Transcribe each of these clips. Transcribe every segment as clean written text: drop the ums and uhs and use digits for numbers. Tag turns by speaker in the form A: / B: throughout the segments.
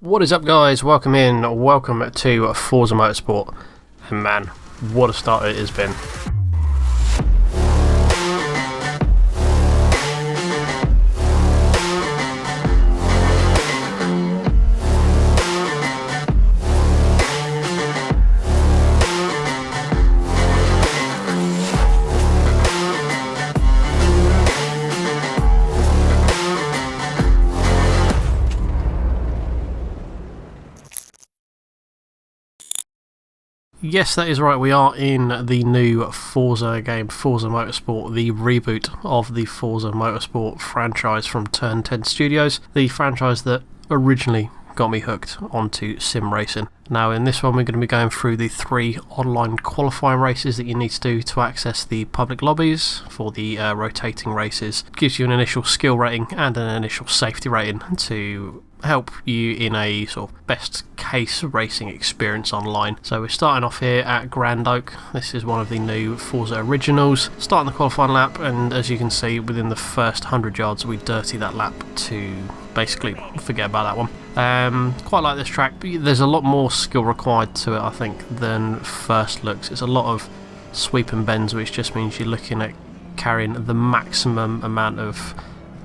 A: What is up, guys? Welcome to Forza Motorsport. And man, what a start it has been. Yes, that is right, we are in the new Forza game, Forza Motorsport, the reboot of the Forza Motorsport franchise from Turn 10 Studios, the franchise that originally got me hooked onto sim racing. Now in this one we're going to be going through the 3 online qualifying races that you need to do to access the public lobbies for the rotating races. It gives you an initial skill rating and an initial safety rating to help you in a sort of best case racing experience online. So we're starting off here at Grand Oak. This is one of the new Forza Originals. Starting the qualifying lap, and as you can see within the first 100 yards we dirty that lap to basically forget about that one. Quite like this track, but there's a lot more skill required to it I think than first looks. It's a lot of sweep and bends, which just means you're looking at carrying the maximum amount of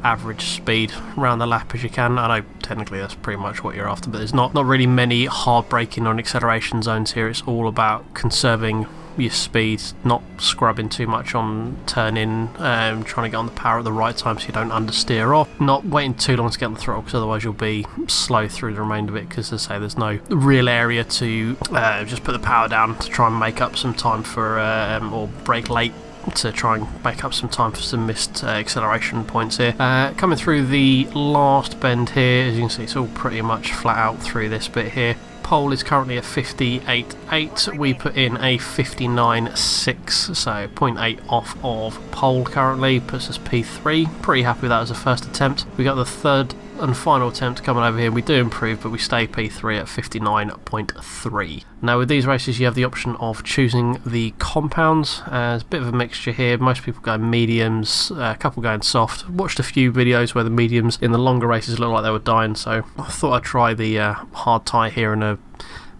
A: average speed around the lap as you can. I know technically that's pretty much what you're after, but there's not really many hard braking or acceleration zones here. It's all about conserving your speed, not scrubbing too much on turn in, trying to get on the power at the right time so you don't understeer off, not waiting too long to get on the throttle because otherwise you'll be slow through the remainder of it, because as I say there's no real area to just put the power down to try and make up some time for or brake late to try and make up some time for some missed acceleration points here. Coming through the last bend here, as you can see it's all pretty much flat out through this bit here. Pole is currently at 58.8, we put in a 59.6, so 0.8 off of pole currently, puts us P3, pretty happy with that as a first attempt. We got the third and final attempt coming over here. We do improve, but we stay P3 at 59.3. Now with these races you have the option of choosing the compounds. There's a bit of a mixture here, most people go mediums, a couple going soft. Watched a few videos where the mediums in the longer races looked like they were dying, so I thought I'd try the hard tyre here in a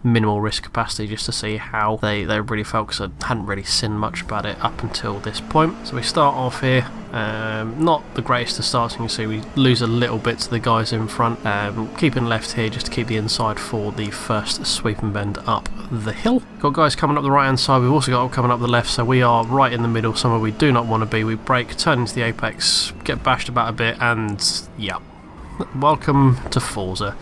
A: minimal risk capacity just to see how they really felt, because I hadn't really seen much about it up until this point. So we start off here, not the greatest to start, so you can see we lose a little bit to the guys in front, keeping left here just to keep the inside for the first sweep and bend up the hill. Got guys coming up the right hand side, we've also got coming up the left, so we are right in the middle, somewhere we do not want to be. We brake, turn into the apex, get bashed about a bit, and yeah, welcome to Forza.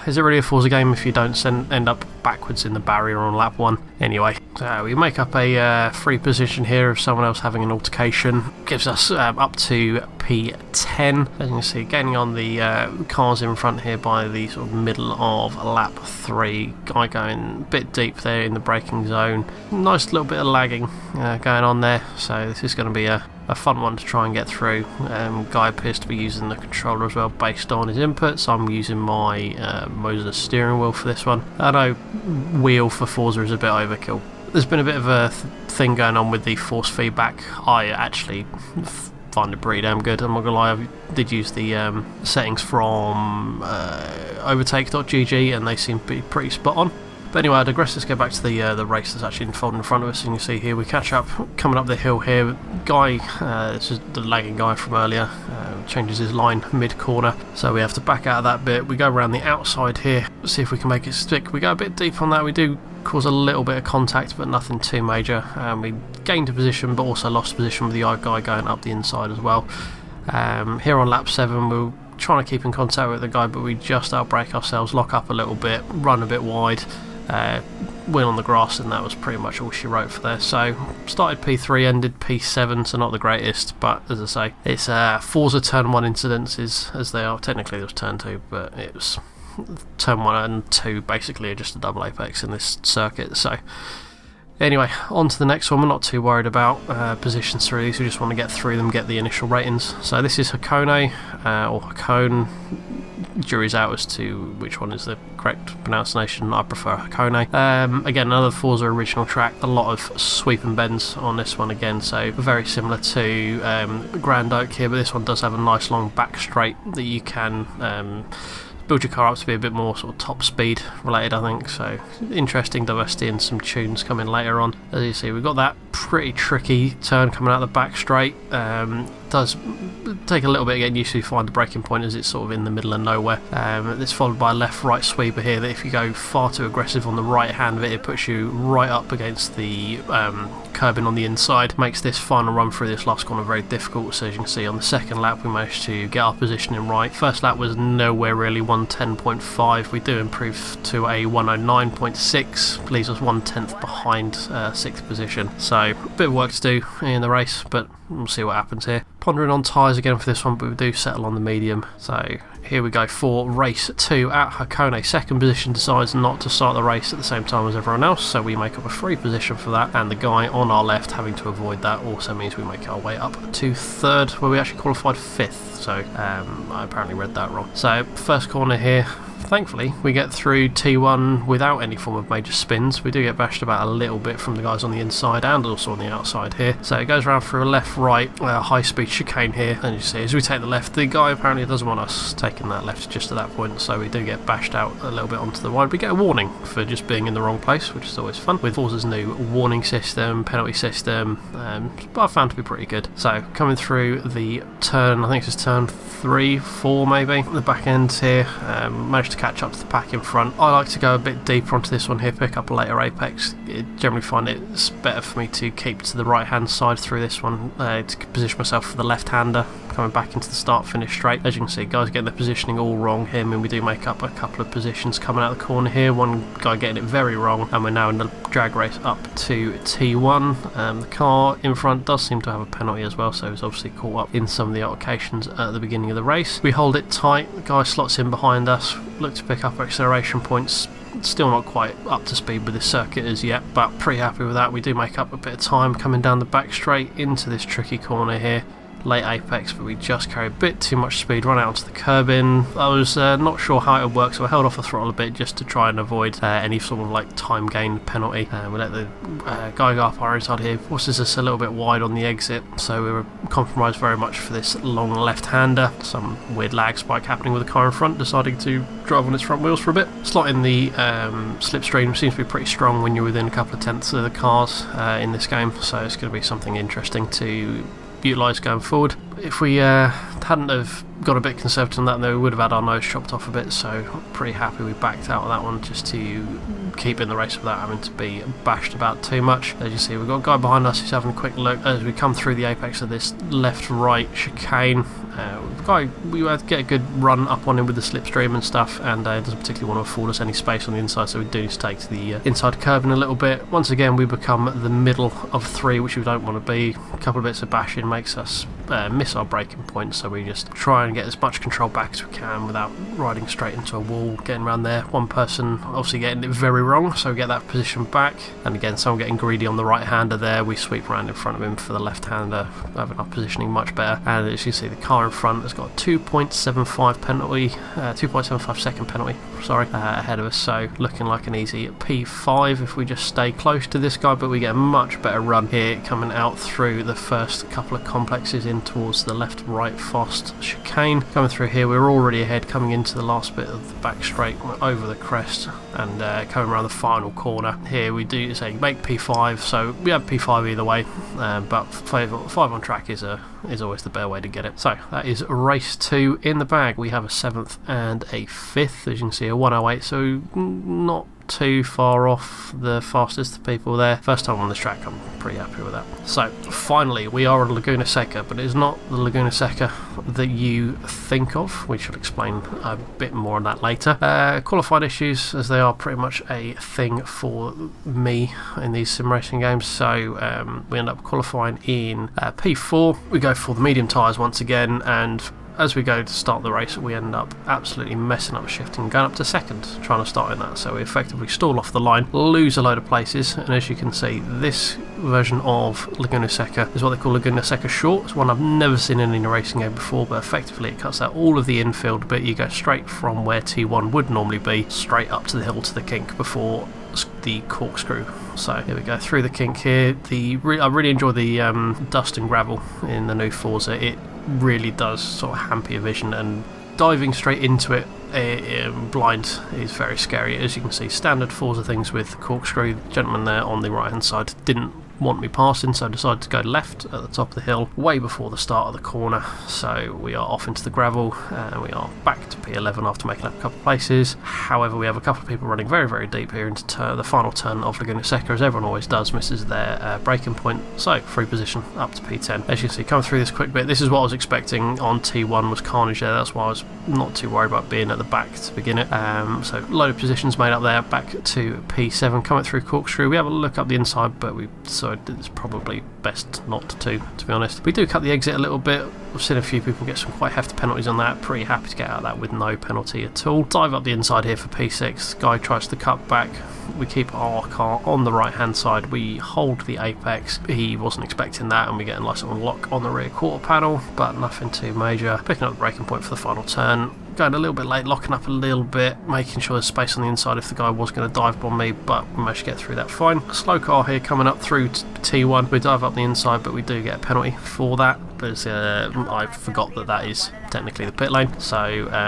A: Is it really a Forza game if you don't end up backwards in the barrier on lap 1? Anyway, so we make up a free position here of someone else having an altercation. Gives us up to P10. As you can see, gaining on the cars in front here by the sort of middle of lap 3. Guy going a bit deep there in the braking zone. Nice little bit of lagging going on there, so this is going to be a fun one to try and get through. Guy appears to be using the controller as well based on his inputs. I'm using my Moses steering wheel for this one. I know wheel for Forza is a bit overkill. There's been a bit of a thing going on with the force feedback. I actually find it pretty damn good, I'm not gonna lie. I did use the settings from overtake.gg and they seem to be pretty spot on. But anyway, I digress. Let's go back to the race that's actually unfolding in front of us. And you can see here we catch up coming up the hill here. Guy, this is the lagging guy from earlier, changes his line mid-corner, so we have to back out of that bit. We go around the outside here, see if we can make it stick. We go a bit deep on that. We do cause a little bit of contact, but nothing too major. We gained a position, but also lost position with the guy going up the inside as well. Here on lap 7, we're trying to keep in contact with the guy, but we just outbrake ourselves, lock up a little bit, run a bit wide. Win on the grass, and that was pretty much all she wrote for there. So started P3, ended P7, so not the greatest, but as I say, it's Forza turn 1 incidences as they are. Technically it was turn 2, but it was turn 1 and 2 basically are just a double apex in this circuit. So anyway, on to the next one. We're not too worried about positions through these, we just want to get through them, get the initial ratings. So this is Hakone, or Hakone. Jury's out as to which one is the correct pronunciation. I prefer Hakone. Again, another Forza original track. A lot of sweep and bends on this one again, so very similar to Grand Oak here, but this one does have a nice long back straight that you can build your car up to be a bit more sort of top speed related, I think. So interesting diversity and some tunes coming later on. As you see, we've got that pretty tricky turn coming out the back straight. Does take a little bit getting used to find the braking point as it's sort of in the middle of nowhere. It's followed by a left-right sweeper here that if you go far too aggressive on the right hand of it, it puts you right up against the curbing on the inside. Makes this final run through this last corner very difficult. So as you can see on the second lap we managed to get our positioning right. First lap was nowhere really, 110.5. We do improve to a 109.6, leaves us 1/10 behind 6th position. So a bit of work to do in the race, but we'll see what happens here. Pondering on tyres again for this one, but we do settle on the medium. So here we go for race 2 at Hakone. Second position decides not to start the race at the same time as everyone else, so we make up a free position for that, and the guy on our left having to avoid that also means we make our way up to 3rd, where we actually qualified 5th. So I apparently read that wrong. So first corner here. Thankfully, we get through T1 without any form of major spins. We do get bashed about a little bit from the guys on the inside and also on the outside here. So it goes around through a left-right high-speed chicane here. And you see, as we take the left, the guy apparently doesn't want us taking that left just at that point, so we do get bashed out a little bit onto the wide. We get a warning for just being in the wrong place, which is always fun. With Forza's new warning system, penalty system, I found to be pretty good. So coming through the turn, I think it's turn 3, 4 maybe, the back end here, managed to catch up to the pack in front. I like to go a bit deeper onto this one here, pick up a later apex. I generally find it's better for me to keep to the right hand side through this one, to position myself for the left hander coming back into the start finish straight. As you can see, guys getting the positioning all wrong here. I mean, we do make up a couple of positions coming out the corner here, one guy getting it very wrong, and we're now in the drag race up to T1. The car in front does seem to have a penalty as well, so he's obviously caught up in some of the altercations at the beginning of the race. We hold it tight, the guy slots in behind us, look to pick up acceleration points. Still not quite up to speed with this circuit as yet, but pretty happy with that. We do make up a bit of time coming down the back straight into this tricky corner here. Late apex, but we just carry a bit too much speed, run out onto the curbing. I was not sure how it would work, so I held off the throttle a bit just to try and avoid any sort of like time gain penalty. We let the guy go up our inside here, forces us a little bit wide on the exit, so we were compromised very much for this long left-hander. Some weird lag spike happening with the car in front, deciding to drive on its front wheels for a bit. Slotting the slipstream seems to be pretty strong when you're within a couple of tenths of the cars in this game, so it's going to be something interesting to utilise going forward. If we hadn't have got a bit conservative on that, though, we would have had our nose chopped off a bit, so pretty happy we backed out of that one just to keep in the race without having to be bashed about too much. As you see, we've got a guy behind us who's having a quick look as we come through the apex of this left-right chicane. We had to get a good run up on him with the slipstream and stuff, and doesn't particularly want to afford us any space on the inside, so we do need to take to the inside curbing a little bit. Once again, we become the middle of 3, which we don't want to be. A couple of bits of bashing makes us miss our braking point, so we just try and get as much control back as we can without riding straight into a wall, getting around there. One person obviously getting it very wrong, so we get that position back, and again someone getting greedy on the right hander there. We sweep around in front of him for the left hander, having our positioning much better. And as you see, the car in front has got a 2.75 penalty, 2.75 second penalty, sorry, ahead of us, so looking like an easy P5 if we just stay close to this guy. But we get a much better run here coming out through the first couple of complexes in towards the left right fast chicane. Coming through here, we're already ahead coming into the last bit of the back straight. We're over the crest and coming around the final corner here, we do say make P5, so we have P5 either way, but 5 on track is always the better way to get it. So that is race 2 in the bag. We have a 7th and a 5th, as you can see, a 108, so not too far off the fastest people there. First time on this track, I'm pretty happy with that. So finally we are at Laguna Seca, but it's not the Laguna Seca that you think of. We should explain a bit more on that later. Qualified issues, as they are pretty much a thing for me in these sim racing games, so we end up qualifying in P4. We go for the medium tyres once again, and as we go to start the race, we end up absolutely messing up shifting, going up to 2nd, trying to start in that. So we effectively stall off the line, lose a load of places, and as you can see, this version of Laguna Seca is what they call Laguna Seca Short. It's one I've never seen in any racing game before, but effectively it cuts out all of the infield bit. You go straight from where T1 would normally be, straight up to the hill to the kink before the corkscrew. So here we go through the kink here. I really enjoy the dust and gravel in the new Forza. It really does sort of hamper your vision, and diving straight into it blind is very scary. As you can see, standard Forza things with corkscrew. The gentleman there on the right hand side didn't want me passing, so I decided to go left at the top of the hill way before the start of the corner. So we are off into the gravel and we are back to P11 after making up a couple of places. However, we have a couple of people running very, very deep here into the final turn of Laguna Seca, as everyone always does, misses their braking point. So free position up to P10. As you can see, coming through this quick bit, this is what I was expecting on T1 was carnage there. That's why I was not too worried about being at the back to begin it. So load of positions made up there, back to P7, coming through corkscrew. We have a look up the inside, but we decided it's probably best not to be honest. We do cut the exit a little bit. I've seen a few people get some quite hefty penalties on that. Pretty happy to get out of that with no penalty at all. Dive up the inside here for P6. Guy tries to cut back. We keep our car on the right hand side. We hold the apex. He wasn't expecting that, and we get a nice little lock on the rear quarter panel, but nothing too major. Picking up the braking point for the final turn. Going a little bit late, locking up a little bit, making sure there's space on the inside if the guy was going to dive bomb me, but we managed to get through that fine. A slow car here coming up through T1. We dive up the inside, but we do get a penalty for that. But I forgot that is technically the pit lane. So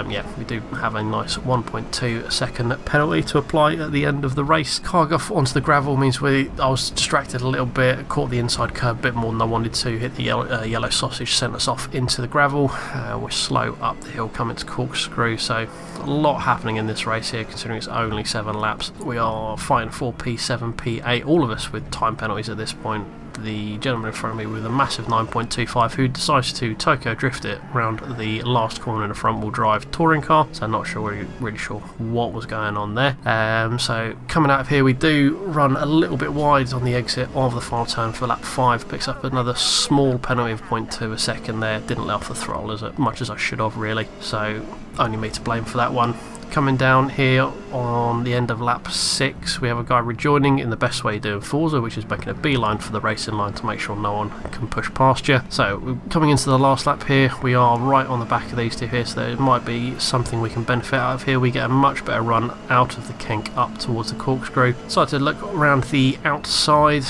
A: yeah, we do have a nice 1.2 second penalty to apply at the end of the race. Car got onto the gravel means I was distracted a little bit, caught the inside curb a bit more than I wanted to, hit the yellow sausage, sent us off into the gravel. We're slow up the hill coming to corkscrew, so a lot happening in this race here considering it's only 7 laps. We are fighting for P7, P8, all of us with time penalties at this point. The gentleman in front of me with a massive 9.25 who decides to Tokyo drift it around the last corner in a front wheel drive touring car, so I'm not really sure what was going on there. So coming out of here, we do run a little bit wide on the exit of the final turn for lap 5, picks up another small penalty of 0.2 a second there. Didn't let off the throttle as much as I should have really, so only me to blame for that one. Coming down here on the end of lap 6, we have a guy rejoining in the best way you do in Forza, which is making a beeline for the racing line to make sure no one can push past you. So we're coming into the last lap here, we are right on the back of these two here, so there might be something we can benefit out of here. We get a much better run out of the kink up towards the corkscrew. So to look around the outside,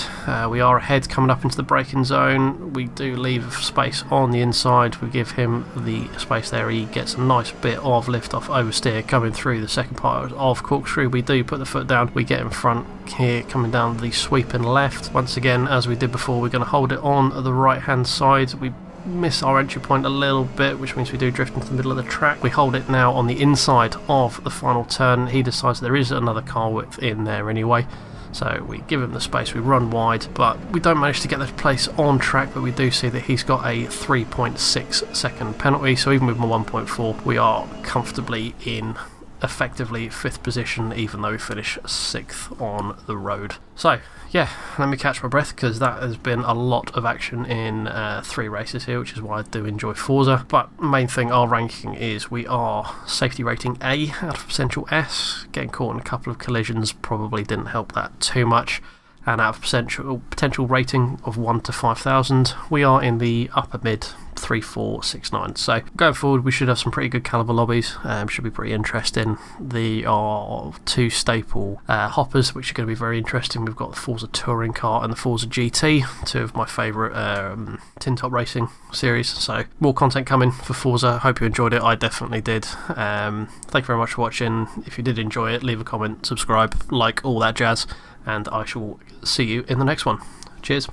A: we are ahead coming up into the braking zone. We do leave space on the inside, we give him the space there, he gets a nice bit of lift off oversteer coming through the second part of corkscrew. We do put the foot down, we get in front here coming down the sweeping left. Once again, as we did before, we're going to hold it on the right hand side. We miss our entry point a little bit, which means we do drift into the middle of the track. We hold it now on the inside of the final turn. He decides there is another car width in there anyway, so we give him the space, we run wide, but we don't manage to get the place on track. But we do see that he's got a 3.6 second penalty, so even with my 1.4 we are comfortably in effectively 5th position, even though we finish 6th on the road. So yeah, let me catch my breath because that has been a lot of action in 3 races here, which is why I do enjoy Forza. But main thing, our ranking is we are safety rating A out of potential S. Getting caught in a couple of collisions probably didn't help that too much. And out of potential rating of 1 to 5,000, we are in the upper mid 3, 4, 6, 9. So going forward, we should have some pretty good caliber lobbies. Should be pretty interesting. There are 2 staple hoppers, which are going to be very interesting. We've got the Forza Touring Car and the Forza GT, 2 of my favourite tin top racing series. So more content coming for Forza. Hope you enjoyed it. I definitely did. Thank you very much for watching. If you did enjoy it, leave a comment, subscribe, like, all that jazz, and I shall see you in the next one. Cheers.